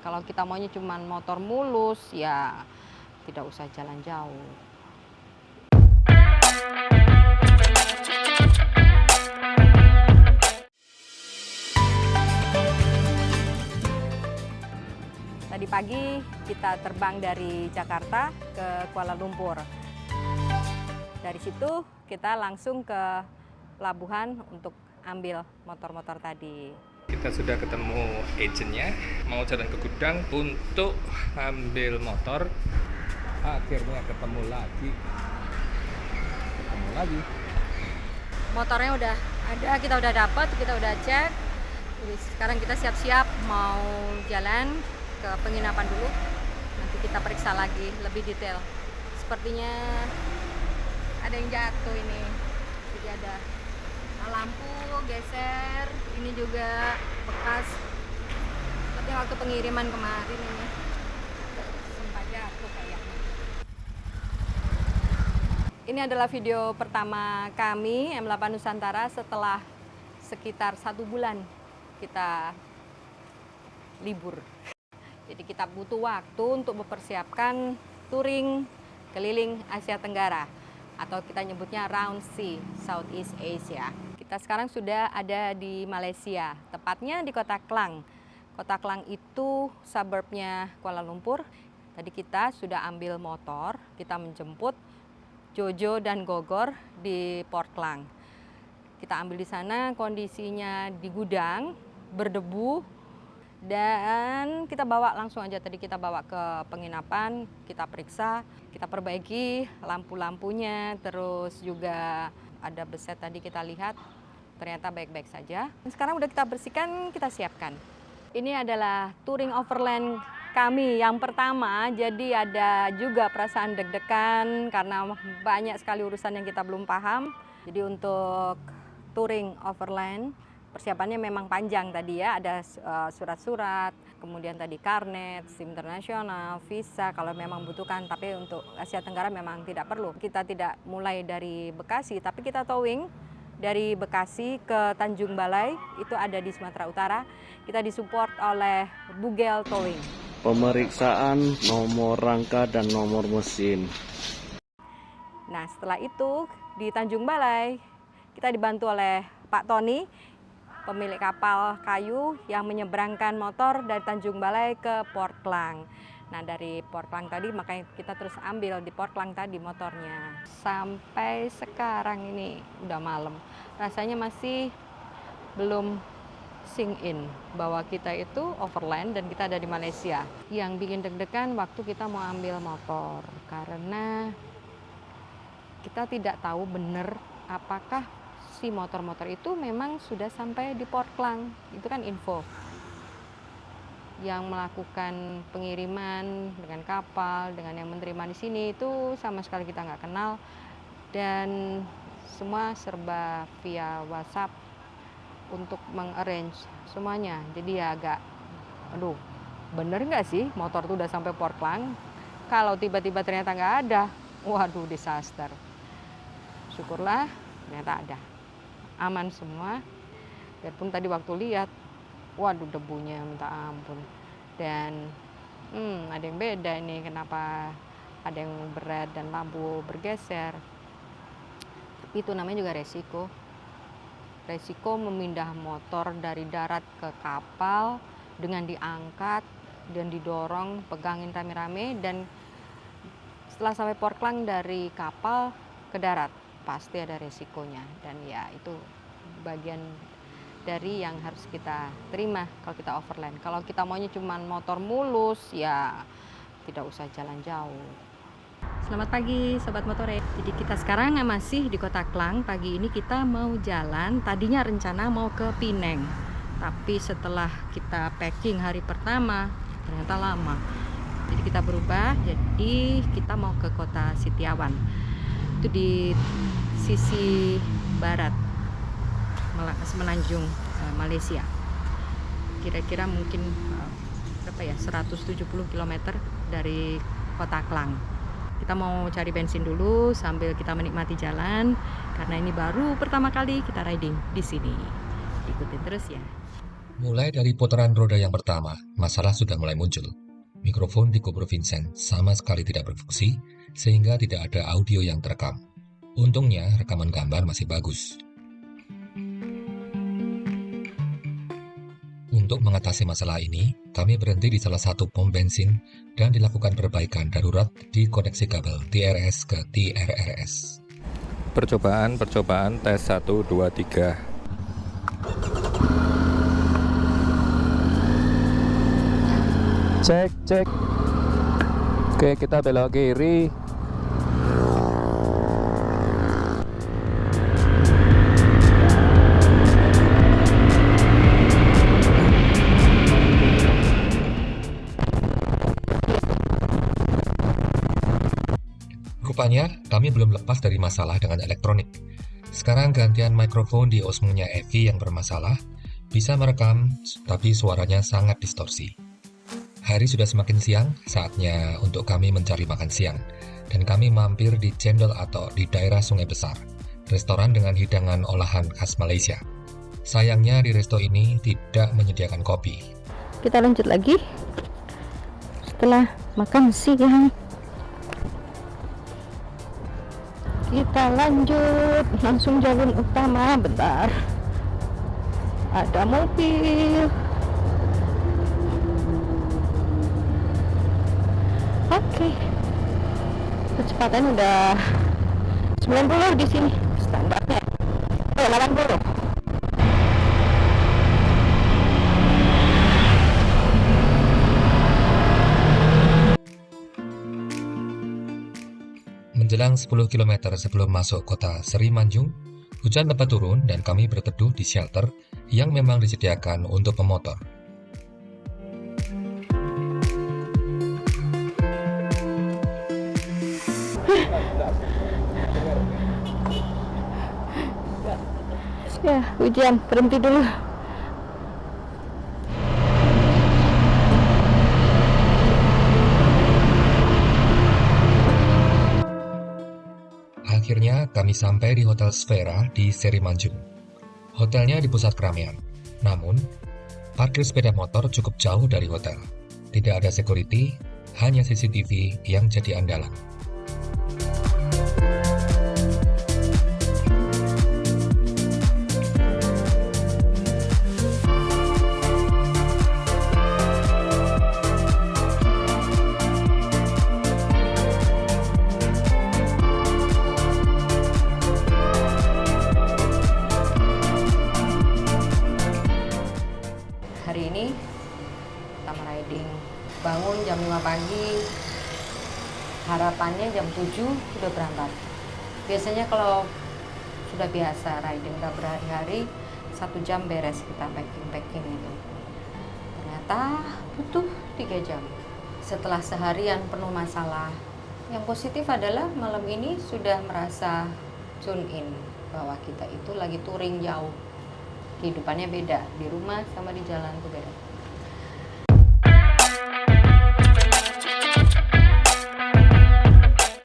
Kalau kita maunya cuma motor mulus, ya tidak usah jalan jauh. Tadi pagi kita terbang dari Jakarta ke Kuala Lumpur. Dari situ kita langsung ke pelabuhan untuk ambil motor-motor tadi. Kita sudah ketemu agentnya, mau jalan ke gudang untuk ambil motor. Akhirnya ketemu lagi. Motornya udah ada, kita udah dapat, kita udah cek. Jadi sekarang kita siap-siap mau jalan ke penginapan dulu. Nanti kita periksa lagi lebih detail. Sepertinya ada yang jatuh ini. Jadi ada lampu geser, ini juga bekas seperti waktu pengiriman kemarin ini sempat jatuh kayaknya. Ini adalah video pertama kami M8 Nusantara setelah sekitar 1 bulan kita libur. Jadi kita butuh waktu untuk mempersiapkan touring keliling Asia Tenggara atau kita nyebutnya Round C, Southeast Asia. Kita sekarang sudah ada di Malaysia, tepatnya di Kota Klang. Kota Klang itu suburbnya Kuala Lumpur. Tadi kita sudah ambil motor, kita menjemput Jojo dan Gogor di Port Klang. Kita ambil di sana, kondisinya di gudang, berdebu, dan kita bawa langsung aja. Tadi kita bawa ke penginapan, kita periksa, kita perbaiki lampu-lampunya, terus juga ada beset tadi kita lihat, ternyata baik-baik saja. Sekarang udah kita bersihkan, kita siapkan. Ini adalah touring overland kami yang pertama, jadi ada juga perasaan deg-degan karena banyak sekali urusan yang kita belum paham. Jadi untuk touring overland, persiapannya memang panjang tadi ya, ada surat-surat, kemudian tadi karnet, SIM internasional, visa kalau memang butuhkan, tapi untuk Asia Tenggara memang tidak perlu. Kita tidak mulai dari Bekasi, tapi kita towing dari Bekasi ke Tanjung Balai, itu ada di Sumatera Utara. Kita disupport oleh Bugel Towing. Pemeriksaan nomor rangka dan nomor mesin. Nah setelah itu di Tanjung Balai, kita dibantu oleh Pak Tony, pemilik kapal kayu yang menyeberangkan motor dari Tanjung Balai ke Port Klang. Nah dari Port Klang tadi makanya kita terus ambil di Port Klang tadi motornya. Sampai sekarang ini udah malam, rasanya masih belum sink in bahwa kita itu overland dan kita ada di Malaysia. Yang bikin deg-degan waktu kita mau ambil motor karena kita tidak tahu benar apakah si motor-motor itu memang sudah sampai di Port Klang. Itu kan info. Yang melakukan pengiriman dengan kapal, dengan yang menerima di sini itu sama sekali kita nggak kenal, dan semua serba via WhatsApp untuk mengarrange semuanya. Jadi ya agak, aduh, bener nggak sih motor tuh udah sampai Port Klang? Kalau tiba-tiba ternyata nggak ada, waduh disaster. Syukurlah ternyata ada, aman semua. Biarpun tadi waktu lihat, waduh debunya minta ampun, dan ada yang beda ini, kenapa ada yang berat dan lampu bergeser. Tapi itu namanya juga resiko memindah motor dari darat ke kapal dengan diangkat dan didorong, pegangin rame-rame, dan setelah sampai Port Klang dari kapal ke darat pasti ada resikonya, dan ya itu bagian dari yang harus kita terima kalau kita overland. Kalau kita maunya cuma motor mulus, ya tidak usah jalan jauh. Selamat pagi Sobat Motore. Jadi kita sekarang masih di Kota Klang. Pagi ini kita mau jalan, tadinya rencana mau ke Penang, tapi setelah kita packing hari pertama ternyata lama. Jadi kita berubah, jadi kita mau ke Kota Sitiawan. Itu di sisi barat Semenanjung Malaysia. Kira-kira mungkin berapa ya, 170 km dari Kota Klang. Kita mau cari bensin dulu sambil kita menikmati jalan karena ini baru pertama kali kita riding di sini. Ikutin terus ya. Mulai dari putaran roda yang pertama, masalah sudah mulai muncul. Mikrofon di GoPro Vincent sama sekali tidak berfungsi, sehingga tidak ada audio yang terekam. Untungnya, rekaman gambar masih bagus. Untuk mengatasi masalah ini, kami berhenti di salah satu pom bensin dan dilakukan perbaikan darurat di koneksi kabel TRS ke TRRS. Percobaan tes 1, 2, 3. Cek. Oke, kita belok kiri. Rupanya, kami belum lepas dari masalah dengan elektronik. Sekarang gantian mikrofon di Osmo-nya Evi yang bermasalah, bisa merekam, tapi suaranya sangat distorsi. Hari sudah semakin siang, saatnya untuk kami mencari makan siang. Dan kami mampir di Cendol atau di daerah Sungai Besar, restoran dengan hidangan olahan khas Malaysia. Sayangnya di resto ini tidak menyediakan kopi. Kita lanjut lagi setelah makan siang. Kita lanjut langsung jalur utama. Bentar, ada mobil. Oke, kecepatan udah 90 di sini standarnya. 80. Menjelang 10 km sebelum masuk kota Seri Manjung, hujan lebat turun dan kami berteduh di shelter yang memang disediakan untuk pemotor. Ya, hujan, berhenti dulu. Akhirnya kami sampai di Hotel Sfera di Seri Manjung. Hotelnya di pusat keramaian. Namun, parkir sepeda motor cukup jauh dari hotel. Tidak ada security, hanya CCTV yang jadi andalan. Hari ini pertama riding, bangun jam 5 pagi, harapannya jam 7 sudah berangkat. Biasanya kalau sudah biasa riding udah berhari-hari, 1 jam beres kita packing itu. Ternyata butuh 3 jam setelah seharian penuh masalah. Yang positif adalah malam ini sudah merasa tune in bahwa kita itu lagi touring jauh. Kehidupannya beda di rumah sama di jalan tuh beda.